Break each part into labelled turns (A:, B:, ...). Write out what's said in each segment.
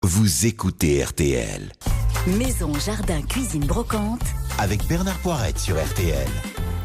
A: vous écoutez RTL.
B: Maison, jardin, cuisine, brocante.
A: Avec Bernard Poirette sur RTL.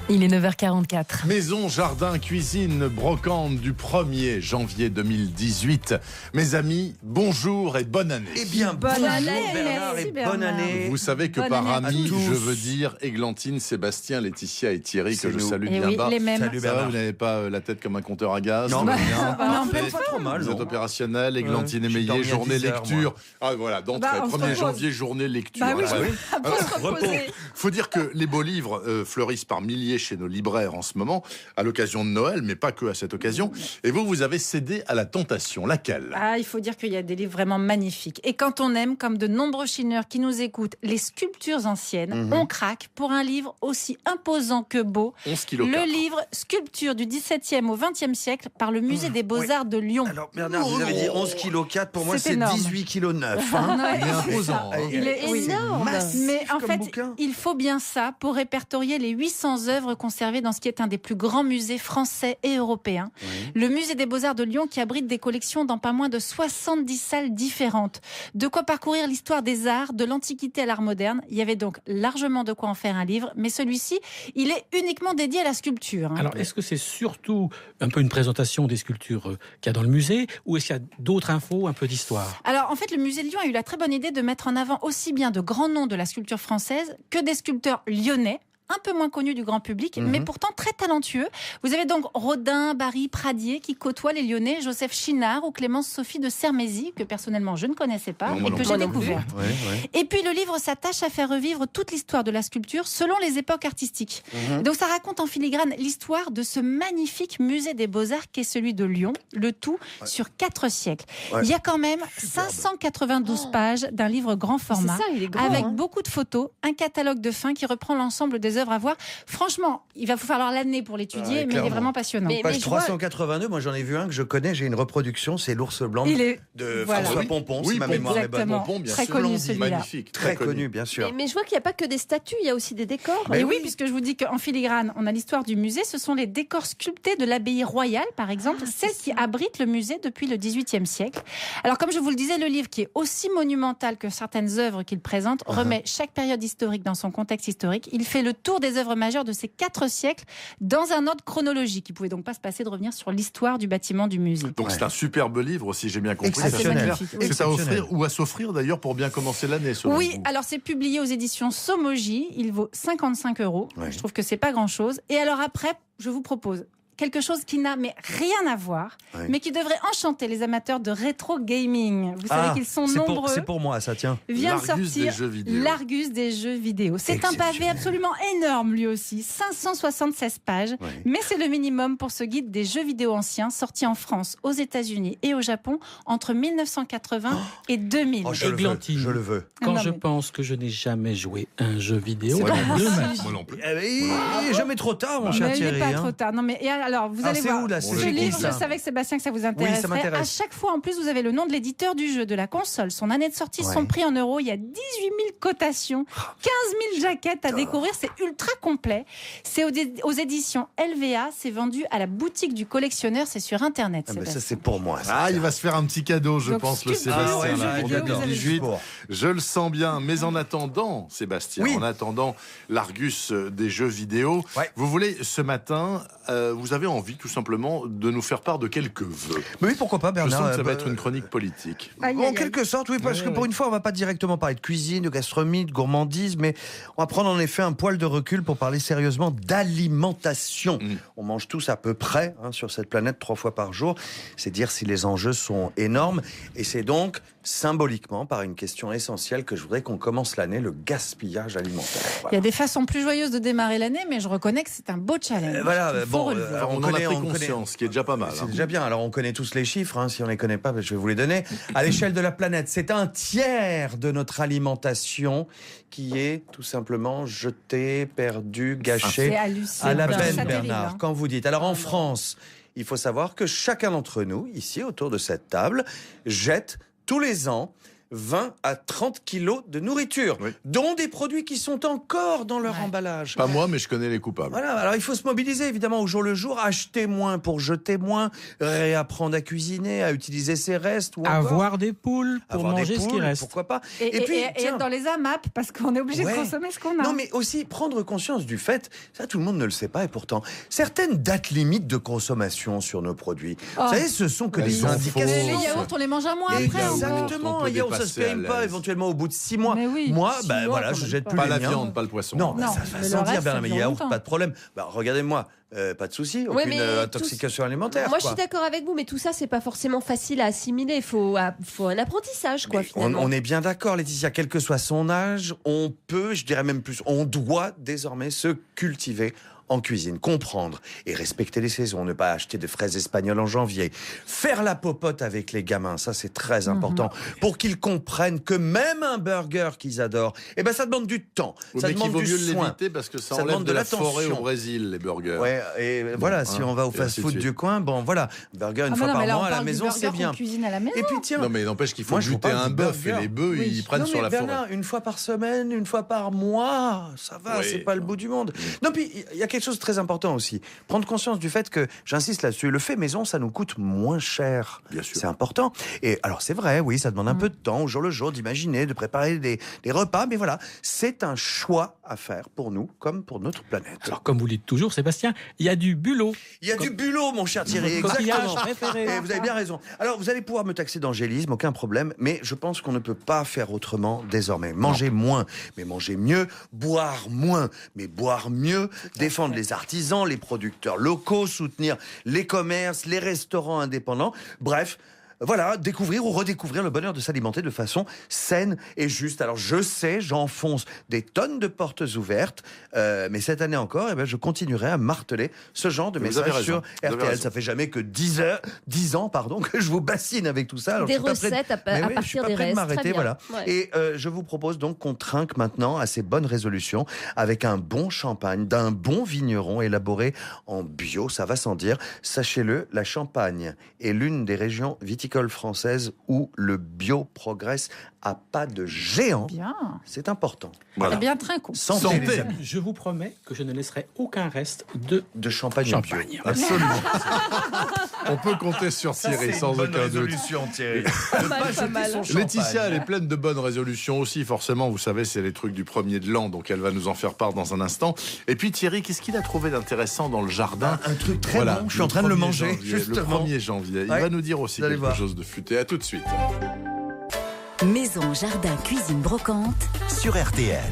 C: Il est 9h44.
D: Maison, jardin, cuisine, brocante du 1er janvier 2018. Mes amis, bonjour et bonne année.
E: Eh bien,
C: Bonne
E: bonjour
C: année,
E: Bernard
C: merci
E: et
C: Bernard.
E: bonne année.
D: Vous savez que
C: Bonne
D: par
C: année à
D: amis,
E: tous.
D: je veux dire Églantine, Sébastien, Laetitia et Thierry,
E: C'est
D: que je
E: nous.
D: salue
C: Et
D: bien
C: oui,
D: bas.
C: les mêmes.
E: Salut
D: Ça va,
E: Bernard.
D: vous n'avez pas la tête comme un compteur à gaz?
E: Non,
D: tout va
E: mais
D: bien.
C: on est en
E: Vous
C: pleine
E: êtes pas trop mal,
D: Vous êtes
E: non.
D: opérationnel, Églantine
E: Ouais, j'ai
D: émeillée,
E: dormi à
D: journée
E: 10 heures,
D: lecture. Ah voilà, d'entrée,
C: Bah, on se
D: 1er
C: repose.
D: janvier, journée lecture.
C: Bah oui,
D: Ouais.
C: Après se reposer.
D: Faut dire que les beaux livres fleurissent par milliers chez nos libraires en ce moment, à l'occasion de Noël, mais pas que à cette occasion. Et vous avez cédé à la tentation. Laquelle?
C: Ah, il faut dire qu'il y a des livres vraiment magnifiques. Et quand on aime, comme de nombreux chineurs qui nous écoutent, les sculptures anciennes, on craque pour un livre aussi imposant que beau.
D: 11 kilos.
C: Le livre Sculpture du XVIIe au XXe siècle par le Musée des Beaux-Arts de Lyon.
E: Alors Bernard, vous avez dit 11 kg 4, pour moi
C: C'est
E: c'est
C: énorme.
E: 18 kg 9.
C: Ouais,
D: Il est imposant. hein.
C: Il est
E: oui,
C: énorme.
E: massif
C: Mais en
E: comme
C: fait,
E: bouquin.
C: il faut bien ça pour répertorier les 800 œuvres conservées dans ce qui est un des plus grands musées français et européens. Le Musée des Beaux-Arts de Lyon qui abrite des collections dans pas moins de 70 salles différentes. De quoi parcourir l'histoire des arts, de l'Antiquité à l'art moderne. Il y avait donc largement de quoi en faire un livre, mais celui-ci, il est uniquement dédié à la sculpture.
F: Alors, est-ce que c'est surtout un peu une présentation des sculptures qu'il y a dans le musée, ou est-ce qu'il y a d'autres infos, un peu d'histoire?
C: Alors, en fait, le musée de Lyon a eu la très bonne idée de mettre en avant aussi bien de grands noms de la sculpture française que des sculpteurs lyonnais, un peu moins connus du grand public, mais pourtant très talentueux. Vous avez donc Rodin, Barry, Pradier qui côtoient les Lyonnais, Joseph Chinard ou Clémence Sophie de Sermézy, que personnellement je ne connaissais pas
D: Non, moi
C: et
D: non
C: que
D: plus.
C: j'ai
D: Moi
C: découvert. Et puis le livre s'attache à faire revivre toute l'histoire de la sculpture selon les époques artistiques. Donc ça raconte en filigrane l'histoire de ce magnifique musée des Beaux-Arts qu'est celui de Lyon, le tout sur 4 siècles.
E: Ouais.
C: Il y a quand même 592 pages d'un livre grand format,
G: C'est ça, il est grand.
C: avec
G: hein.
C: beaucoup de photos, un catalogue de fins qui reprend l'ensemble des œuvres à voir. Franchement, il va vous falloir l'année pour l'étudier,
E: Ouais,
C: mais il est
E: clairement.
C: vraiment passionnant.
G: Mais
E: Page
G: je vois-
E: 382, moi j'en ai vu un que je connais, j'ai une reproduction, c'est L'Ours Blanc
C: Il est
E: de
C: voilà.
E: François
D: Oui.
E: Pompon,
D: Oui,
E: si ma
D: Pompon.
E: mémoire est bonne.
C: Exactement.
D: Pompon, bien
C: Très
D: sûr.
C: connu celui-là.
D: Magnifique,
E: Très connu, bien sûr.
G: Mais je vois qu'il n'y a pas que des statues, il y a aussi des décors.
E: Mais
C: Et oui,
E: oui.
C: puisque je vous dis qu'en filigrane, on a l'histoire du musée. Ce sont les décors sculptés de l'abbaye royale, par exemple, celle qui abrite le musée depuis le XVIIIe siècle. Alors, comme je vous le disais, le livre, qui est aussi monumental que certaines œuvres qu'il présente, remet chaque période historique dans son contexte historique. Il fait le tour des œuvres majeures de ces 4 siècles dans un ordre chronologique. Il ne pouvait donc pas se passer de revenir sur l'histoire du bâtiment du musée.
D: Donc
E: Ouais.
D: c'est un superbe livre, si j'ai bien compris.
E: Exceptionnel.
C: magnifique, oui.
D: C'est à
E: Exceptionnel.
D: offrir ou à s'offrir d'ailleurs pour bien commencer l'année. selon
C: Oui,
D: vous.
C: alors c'est publié aux éditions Somogy. Il vaut 55 €.
E: Ouais.
C: Je trouve que c'est pas grand-chose. Et alors après, je vous propose quelque chose qui n'a mais rien à voir,
E: Ouais.
C: mais qui devrait enchanter les amateurs de rétro gaming. Vous savez qu'ils sont nombreux.
E: C'est pour moi, ça tient.
C: Vient de
D: L'Argus des
C: sortir
D: jeux vidéo.
C: l'Argus des jeux vidéo. C'est un pavé
E: Exceptionnel.
C: absolument énorme lui aussi, 576 pages,
E: Ouais.
C: mais c'est le minimum pour ce guide des jeux vidéo anciens sorti en France, aux États-Unis et au Japon entre 1980 et 2000.
E: Oh, je le veux,
F: Églantine.
E: je le veux.
F: Quand
C: Non,
F: je
C: mais-
F: pense que je n'ai jamais joué un jeu vidéo,
C: C'est
F: en
C: pas
F: deux
C: possible.
F: matchs.
D: Moi non plus.
E: Jamais trop tard, mon cher
C: Mais il n'est
E: Thierry.
C: pas
E: hein.
C: trop tard. Non, mais et alors, vous
E: Ah,
C: allez
E: c'est
C: voir.
E: où, là,
C: Ce
E: c'est qui,
C: livre,
E: ça
C: je savais que Sébastien, que ça vous
E: Oui, ça
C: intéresserait.
E: m'intéresse.
C: À chaque fois, en plus, vous avez le nom de l'éditeur du jeu, de la console, son année de sortie, son
E: Ouais.
C: prix en euros. Il y a 18 000 cotations, 15 000 jaquettes à découvrir. C'est ultra complet. C'est aux éditions LVA. C'est vendu à la boutique du collectionneur. C'est sur Internet.
E: Ah, ben, ça,
C: Sébastien.
E: c'est pour moi. ça.
D: Ah, il va se faire un petit cadeau, je
C: Donc,
D: pense, le
C: sculpture,
D: Sébastien,
C: ouais,
D: là,
C: jeux
D: pour
C: vidéo, vous avez
D: 2018.
E: Pour.
D: Je le sens bien. Mais en attendant, Sébastien,
E: Oui.
D: en attendant l'Argus des jeux vidéo,
E: Ouais.
D: vous voulez, ce matin, vous avez envie, tout simplement, de nous faire part de quelques vœux.
E: Mais oui, pourquoi pas,
D: Je
E: Bernard
D: sens que ça va
E: bah,
D: être une chronique politique.
C: Aïe, aïe,
E: En
C: aïe.
E: quelque sorte, oui, parce que pour une fois, on va pas directement parler de cuisine, de gastronomie, de gourmandise, mais on va prendre en effet un poil de recul pour parler sérieusement d'alimentation. On mange tous à peu près sur cette planète 3 fois par jour. C'est dire si les enjeux sont énormes. Et c'est donc symboliquement par une question essentielle que je voudrais qu'on commence l'année, le gaspillage alimentaire.
C: Il y
E: Voilà.
C: a des façons plus joyeuses de démarrer l'année, mais je reconnais que c'est un beau challenge.
E: Voilà,
C: Il faut
E: bon,
C: relever.
E: alors,
D: on en a pris
E: on connaît-
D: conscience, ce qui est déjà pas mal.
E: C'est
D: hein.
E: déjà bien. Alors, on connaît tous les chiffres. Si on les connaît pas, je vais vous les donner. À l'échelle de la planète, c'est un tiers de notre alimentation qui est tout simplement jetée, perdue,
C: C'est
E: gâchée
C: hallucinant.
E: à la
C: C'est
E: peine,
C: terrible,
E: Bernard.
C: hein.
E: Quand vous dites. Alors, en France, il faut savoir que chacun d'entre nous, ici, autour de cette table, jette tous les ans 20 à 30 kilos de nourriture, dont des produits qui sont encore dans leur emballage.
D: Pas moi, mais je connais les coupables.
E: Voilà, alors il faut se mobiliser évidemment au jour le jour, acheter moins pour jeter moins, réapprendre à cuisiner, à utiliser ses restes. Ou
F: avoir des poules pour manger ce qui reste.
E: Pourquoi pas.
C: Et être dans les AMAP, parce qu'on est obligé de consommer ce qu'on a.
E: Non, mais aussi prendre conscience du fait, ça tout le monde ne le sait pas, et pourtant, certaines dates limites de consommation sur nos produits. Vous savez, ce sont que des indications.
C: Les yaourts, on les mange un mois après.
E: Exactement, les yaourts, ça se paye pas éventuellement au bout de 6 mois. Moi, voilà, je jette plus
D: pas
E: les
D: la
E: miens.
D: viande, pas le poisson.
E: Non, ça va sans dire, Bernard, mais yaourt, pas de problème. Regardez-moi. Pas de souci, aucune intoxication alimentaire.
G: Moi, je suis d'accord avec vous, mais tout ça, c'est pas forcément facile à assimiler. Il faut un apprentissage, quoi, finalement.
E: On est bien d'accord, Laetitia, quel que soit son âge, on peut, je dirais même plus, on doit désormais se cultiver en cuisine, comprendre et respecter les saisons, ne pas acheter de fraises espagnoles en janvier, faire la popote avec les gamins, ça c'est très important, pour qu'ils comprennent que même un burger qu'ils adorent, ça demande du temps, ça demande du soin.
D: Il vaut mieux l'éviter parce que ça enlève de la forêt au Brésil, les burgers.
E: Et voilà, si on va au fast-food du coin, burger une fois par mois à la maison, c'est bien.
C: Cuisine à la maison.
E: Et puis tiens,
D: non mais n'empêche qu'il faut buter un bœuf et les bœufs ils prennent sur la forêt.
E: Une fois par semaine, une fois par mois, ça va, c'est pas le bout du monde. Non, puis il y a quelque chose de très important aussi. Prendre conscience du fait que, j'insiste là-dessus, le fait maison, ça nous coûte moins cher.
D: Bien sûr.
E: C'est important. Et alors, c'est vrai, oui, ça demande un peu de temps, au jour le jour, d'imaginer, de préparer des repas. Mais voilà, c'est un choix à faire pour nous, comme pour notre planète.
F: Alors, comme vous le dites toujours, Sébastien, il y a du bulot.
E: Il y a du bulot, mon cher Thierry. Exactement. Et vous avez bien raison. Alors, vous allez pouvoir me taxer d'angélisme, aucun problème. Mais je pense qu'on ne peut pas faire autrement désormais. Manger moins, mais manger mieux. Boire moins, mais boire mieux. Défendre les artisans, les producteurs locaux, soutenir les commerces, les restaurants indépendants. Bref, voilà, découvrir ou redécouvrir le bonheur de s'alimenter de façon saine et juste. Alors je sais, j'enfonce des tonnes de portes ouvertes, mais cette année encore, je continuerai à marteler ce genre de message sur RTL. Ça fait jamais que 10 ans que je vous bassine avec tout ça. Alors,
G: des recettes à partir des restes.
E: M'arrêter, voilà. Ouais. Et je vous propose donc qu'on trinque maintenant à ces bonnes résolutions avec un bon champagne d'un bon vigneron élaboré en bio, ça va sans dire. Sachez-le, la Champagne est l'une des régions viticoles française où le bio progresse à pas de géant.
C: Bien.
E: C'est important.
C: Voilà. Bien trinquons.
F: Santé. Je vous promets que je ne laisserai aucun reste de
E: champagne.
D: Absolument. On peut compter sur Thierry sans aucun doute.
E: Thierry.
D: Laetitia, elle est pleine de bonnes résolutions aussi, forcément. Vous savez, c'est les trucs du 1er de l'an, donc elle va nous en faire part dans un instant. Et puis Thierry, qu'est-ce qu'il a trouvé d'intéressant dans le jardin?
E: Un truc très bon, je suis en train de le manger.
D: Justement. Le 1er janvier. Il va nous dire aussi quelque chose de futé. À tout de suite.
B: Maison, jardin, cuisine, brocante.
A: Sur RTL.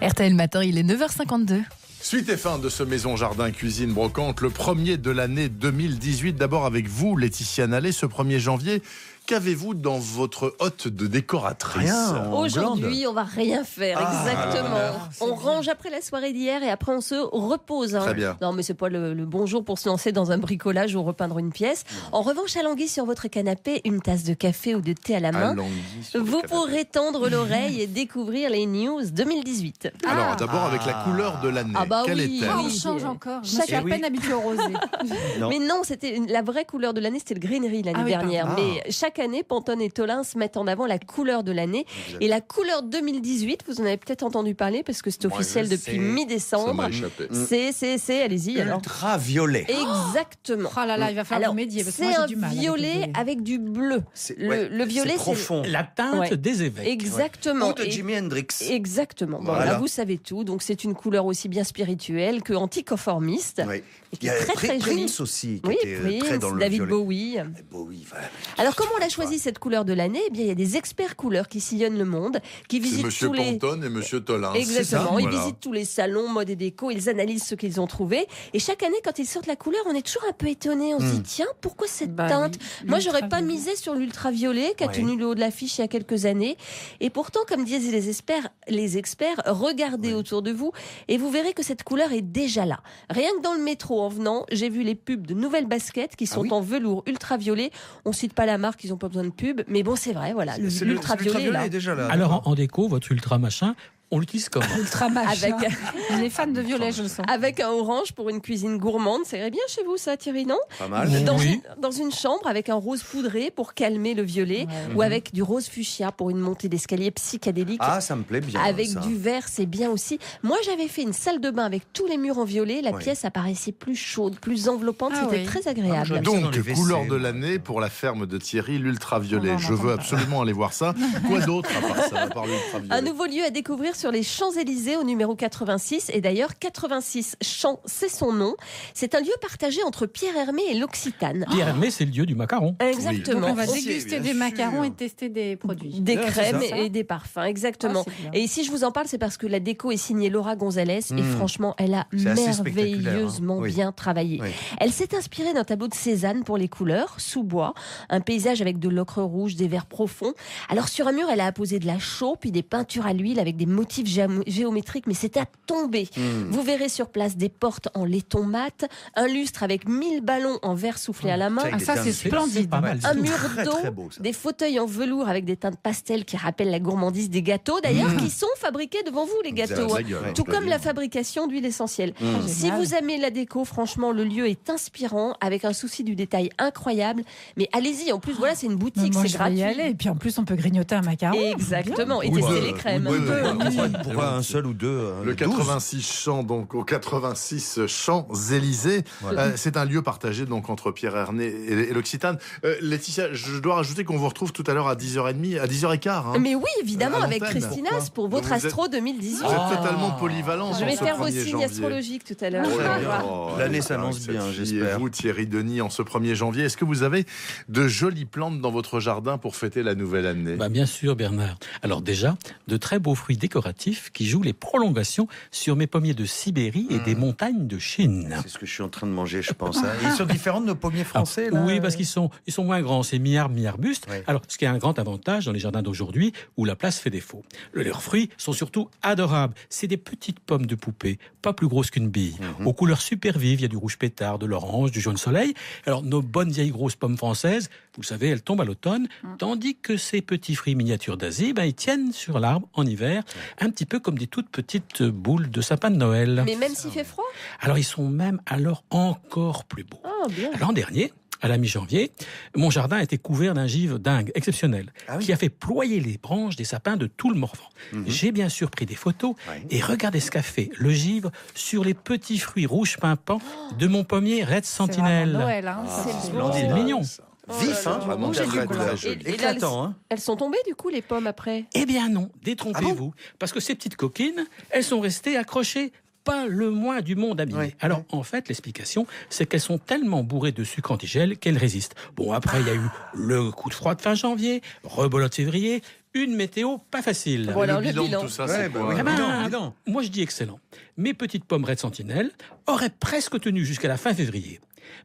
H: RTL Matin, il est 9h52.
D: Suite et fin de ce Maison Jardin Cuisine Brocante, le 1er de l'année 2018. D'abord avec vous, Laetitia Nallet, ce 1er janvier. Qu'avez-vous dans votre hotte de décoratrice?
E: Rien.
G: Aujourd'hui, on va rien faire, exactement. On range après la soirée d'hier et après on se repose.
D: Très bien.
G: Non, mais c'est pas le bon jour pour se lancer dans un bricolage ou repeindre une pièce. En revanche, allongé sur votre canapé, une tasse de café ou de thé à la main, vous pourrez tendre l'oreille et découvrir les news 2018.
D: Alors, d'abord avec la couleur de l'année. Quelle est-elle?
C: On change encore. Je suis à peine habituée au rosé.
G: Mais non, c'était la vraie couleur de l'année, c'était le greenery l'année dernière. Mais chaque année, Pantone et Tolins mettent en avant la couleur de l'année. Et la couleur 2018, vous en avez peut-être entendu parler parce que c'est officiel depuis mi-décembre.
D: Ça m'a échappé.
G: C'est, allez-y alors.
E: Ultraviolet.
G: Exactement.
C: Oh là là, il va falloir remédier parce que moi j'ai du mal.
G: C'est un violet avec du bleu. Le violet,
E: c'est profond.
F: La teinte des évêques.
G: Exactement.
E: Ou de Jimi Hendrix.
G: Exactement. Bon, là, vous savez tout. Donc c'est une couleur aussi bien spirituelle que anticonformiste.
E: Oui.
G: Et qui est très très jolie.
E: Prince aussi, qui était très dans le
G: David
E: violet.
G: Bowie. Alors comment on l'a choisi cette couleur de l'année? Eh bien, il y a des experts couleurs qui sillonnent le monde, qui visitent
D: Monsieur
G: tous les...
D: Pantone et Monsieur Tolins.
G: Exactement. Ils visitent tous les salons mode et déco, ils analysent ce qu'ils ont trouvé. Et chaque année, quand ils sortent la couleur, on est toujours un peu étonné. On se dit, tiens, pourquoi cette teinte? Moi, j'aurais pas misé sur l'ultraviolet qui a tenu le haut de l'affiche il y a quelques années. Et pourtant, comme disent les experts, regardez autour de vous et vous verrez que cette couleur est déjà là. Rien que dans le métro, en venant, j'ai vu les pubs de nouvelles baskets qui sont en velours ultraviolet. On cite pas la marque, ils ont pas besoin de pub, mais bon, c'est vrai, voilà. L'ultraviolet est
E: déjà là.
F: Alors en déco, votre ultra machin, on l'utilise comment?
C: Ultra mâche.
G: Avec-
C: Il est fan de violet, je le sens.
G: Avec un orange pour une cuisine gourmande. Ça irait bien chez vous, ça, Thierry, non?
E: Pas mal.
F: Oui.
G: Dans une chambre avec un rose poudré pour calmer le violet, ou avec du rose fuchsia pour une montée d'escalier psychédélique.
E: Ah, ça me plaît bien.
G: Avec
E: ça.
G: du vert, c'est bien aussi. Moi, j'avais fait une salle de bain avec tous les murs en violet. La
E: Oui.
G: pièce apparaissait plus chaude, plus enveloppante.
C: Ah
G: C'était
C: oui.
G: très
E: Ah,
G: agréable.
E: j'aime ça dans
D: Donc,
E: les WC,
D: couleur de
E: moi.
D: l'année pour la ferme de Thierry, l'ultraviolet.
C: On va en
D: Je veux
C: entendre
D: absolument aller voir ça. Quoi d'autre à part ça, à part l'ultraviolet?
G: Un nouveau lieu à découvrir sur les Champs-Élysées au numéro 86. Et d'ailleurs, 86 Champs, c'est son nom. C'est un lieu partagé entre Pierre Hermé et l'Occitane.
F: Pierre Hermé, c'est le dieu du macaron.
G: Exactement.
C: Donc on va
E: On-
C: déguster
E: bien
C: des macarons
E: sûr.
C: et tester des produits.
G: Des
E: Ah, c'est
G: crèmes
E: ça.
G: et des parfums, exactement.
C: Ah, c'est bien.
G: Et ici, je vous en parle, c'est parce que la déco est signée Laura Gonzalez et franchement, elle a
E: C'est assez spectaculaire,
G: merveilleusement
E: hein. Oui.
G: bien travaillé.
E: Oui.
G: Elle s'est inspirée d'un tableau de Cézanne pour les couleurs, sous bois, un paysage avec de l'ocre rouge, des verts profonds. Alors sur un mur, elle a apposé de la chaux, puis des peintures à l'huile avec des motifs géométriques, mais c'est à tomber. Vous verrez sur place des portes en laiton mat, un lustre avec 1000 ballons en verre soufflé à la main.
C: Ah, ça, c'est splendide.
F: pas mal.
G: Un
F: du tout.
G: mur
E: Très,
G: d'eau,
E: très beau, ça.
G: des fauteuils en velours avec des teintes pastel qui rappellent la gourmandise des gâteaux, d'ailleurs, qui sont fabriqués devant vous, les gâteaux.
D: Ça a
G: hein.
D: de la gueule,
G: Tout
D: je
G: comme
D: dois
G: la
D: dire.
G: fabrication d'huile essentielle. Si
C: Génial.
G: vous aimez la déco, franchement, le lieu est inspirant, avec un souci du détail incroyable. Mais allez-y, en plus, voilà, c'est une boutique,
C: Moi,
G: c'est
C: je vais y
G: gratuit.
C: aller. Et puis en plus, on peut grignoter un macaron.
G: Exactement, et
D: Ou
G: tester
D: deux,
G: les crèmes.
D: ou deux.
E: Pourquoi un seul ou deux
D: Le
E: 12?
D: 86 Champs, donc au 86 Champs-Élysées.
E: Voilà.
D: C'est un lieu partagé donc entre Pierre Hermé et l'Occitane. Laetitia, je dois rajouter qu'on vous retrouve tout à l'heure à 10h30, à 10h15. Hein.
G: Mais oui, évidemment,
D: À
G: avec
D: l'antenne.
G: Christinas
D: Pourquoi
G: pour votre
D: Donc vous êtes-
G: astro 2018.
D: Vous êtes totalement polyvalent.
G: Je
D: dans
G: vais
D: ce
G: faire vos
D: 1er
G: signes
D: janvier.
G: astrologiques tout à l'heure.
E: Très
G: Vous allez
E: bien.
G: voir.
E: L'année
D: avec
E: s'annonce
D: cette
E: bien,
D: fille
E: j'espère.
D: Et vous, Thierry Denis, en ce 1er janvier, est-ce que vous avez de jolies plantes dans votre jardin pour fêter la nouvelle année?
F: Bah, bien sûr, Bernard. Alors déjà, de très beaux fruits décoratifs qui jouent les prolongations sur mes pommiers de Sibérie et des montagnes de Chine.
E: C'est ce que je suis en train de manger, je pense. hein. Ils sont différents de nos pommiers français,
F: Alors,
E: là.
F: oui, parce qu'ils sont moins grands, c'est mi-arbre, mi-arbuste.
E: Oui.
F: Alors, ce qui est un grand avantage dans les jardins d'aujourd'hui, où la place fait défaut. Leurs fruits sont surtout adorables. C'est des petites pommes de poupée, pas plus grosses qu'une bille, aux couleurs super vives. Il y a du rouge pétard, de l'orange, du jaune soleil. Alors, nos bonnes vieilles grosses pommes françaises, vous le savez, elles tombent à l'automne, tandis que ces petits fruits miniatures d'Asie, ben, ils tiennent sur l'arbre en hiver, un petit peu comme des toutes petites boules de sapin de Noël.
G: Mais même s'il fait froid.
F: Alors, ils sont même alors encore plus beaux.
G: Ah, bien.
F: L'an dernier, à la mi-janvier, mon jardin était couvert d'un givre dingue, exceptionnel,
E: Ah oui.
F: qui a fait ployer les branches des sapins de tout le Morvan. J'ai bien sûr pris des photos et regardez ce qu'a fait le givre sur les petits fruits rouges pimpants de mon pommier Red
C: C'est vraiment
F: Sentinel.
C: Noël, hein.
G: C'est
C: C'est
G: beau.
E: splendide.
F: C'est mignon.
E: Vif, hein,
D: Vraiment
G: J'ai
D: très,
G: du
D: très
G: goût.
D: joli.
G: Et là,
E: Éclatant, hein.
G: Elles sont tombées du coup les pommes après.
F: Eh bien non, détrompez-vous, parce que ces petites coquines, elles sont restées accrochées. Pas le moins du monde abîmé.
E: Oui.
F: Alors, en fait, l'explication, c'est qu'elles sont tellement bourrées de sucre antigel qu'elles résistent. Bon, après, il y a eu le coup de froid de fin janvier, rebelote février, une météo pas facile.
G: Voilà,
D: le
G: le
D: bilan
G: bilan.
D: de tout ça,
E: Ouais,
D: c'est
E: bah
D: quoi
E: oui.
F: Eh ben,
E: bilan.
F: moi, je dis excellent. Mes petites pommes Red Sentinelle auraient presque tenu jusqu'à la fin février.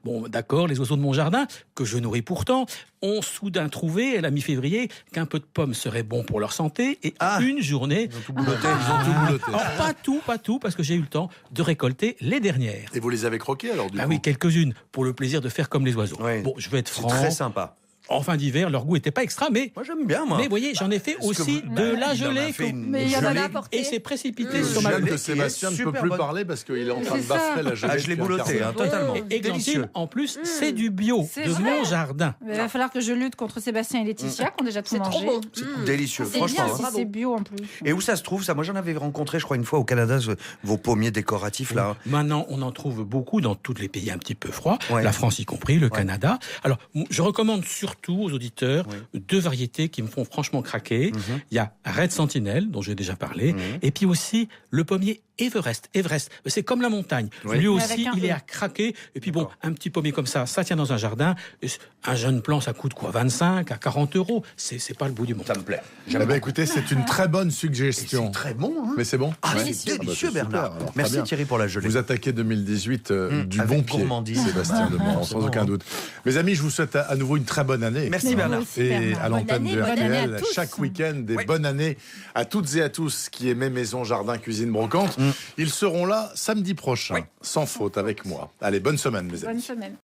F: Bon, d'accord, les oiseaux de mon jardin, que je nourris pourtant, ont soudain trouvé, à la mi-février, qu'un peu de pommes serait bon pour leur santé, et une journée...
D: Ils ont tout bouloté. Ils ont tout bouloté.
F: Alors, pas tout, parce que j'ai eu le temps de récolter les dernières.
D: Et vous les avez croqués alors du
F: Ah
D: coup?
F: oui, quelques-unes, pour le plaisir de faire comme les oiseaux.
E: Oui.
F: Bon, je vais être
E: C'est
F: franc.
E: très sympa.
F: En fin d'hiver, leur goût n'était pas extra, mais
E: Moi, j'aime bien, moi.
F: vous voyez, j'en ai fait
E: Est-ce que
F: aussi
E: vous-
F: de la
E: Il en a
F: gelée.
E: fait une
G: Mais il y en a
E: gelée.
G: apporté.
F: Et c'est précipité
D: Je
F: sur ma
D: signale
E: gelée
D: que
E: qui est
D: Sébastien ne peut
E: super
D: plus
E: bonne.
D: parler parce qu'il est en train de
C: C'est ça.
D: baffer la gelée.
E: Ah, je l'ai
D: depuis un quart
E: bouloté,
D: d'heure.
E: hein, totalement.
F: Et Glantine,
E: Délicieux.
F: en plus, c'est du bio
C: C'est
F: de
C: vrai.
F: mon jardin.
C: Mais il va falloir que je lutte contre Sébastien et Laetitia qui ont déjà tout
G: C'est trop
C: mangé.
G: bon.
E: C'est délicieux,
C: C'est
E: franchement.
C: bien
E: hein.
C: si c'est bio en plus.
E: Et où ça se trouve, ça? Moi, j'en avais rencontré, je crois, une fois au Canada, vos pommiers décoratifs, là.
F: Maintenant, on en trouve beaucoup dans tous les pays un petit peu froids,
E: Ouais.
F: la France y compris, le Canada. Alors, je recommande surtout aux auditeurs deux variétés qui me font franchement craquer. Il y a Red Sentinel, dont j'ai déjà parlé, et puis aussi le pommier Everest. Everest, c'est comme la montagne.
D: Oui.
F: Lui
C: Mais
F: aussi,
C: avec un
F: il est
C: E.
F: à craquer. Et puis bon, un petit pommier comme ça tient dans un jardin. Un jeune plant, ça coûte quoi, 25 à 40 euros. C'est pas le bout du monde.
E: Ça me plaît.
D: Eh ben, écoutez, c'est une très bonne
E: Et
D: suggestion.
E: c'est très bon, hein.
D: Mais c'est bon?
E: Ah,
D: Ouais.
E: c'est
D: Ah bah,
E: délicieux,
D: c'est super.
E: Bernard.
D: Alors, très
E: Merci
D: bien.
E: Thierry pour la gelée.
D: Vous attaquez 2018 du
E: avec
D: bon pied,
E: gourmandise.
D: Sébastien Demorand, sans
E: absolument.
D: aucun doute. Mes amis, je vous souhaite à nouveau une très bonne année.
E: Merci Bernard.
C: aussi,
D: Et
C: Bernard.
D: à l'antenne
G: année,
D: de
G: bonne année à
D: RTL,
G: tous.
D: chaque week-end, des bonnes années à toutes et à tous qui aimaient Maison, Jardin, Cuisine, Brocante. Ils seront là samedi prochain, sans faute, avec moi. Allez, bonne semaine, mes amis.
C: Bonne semaine.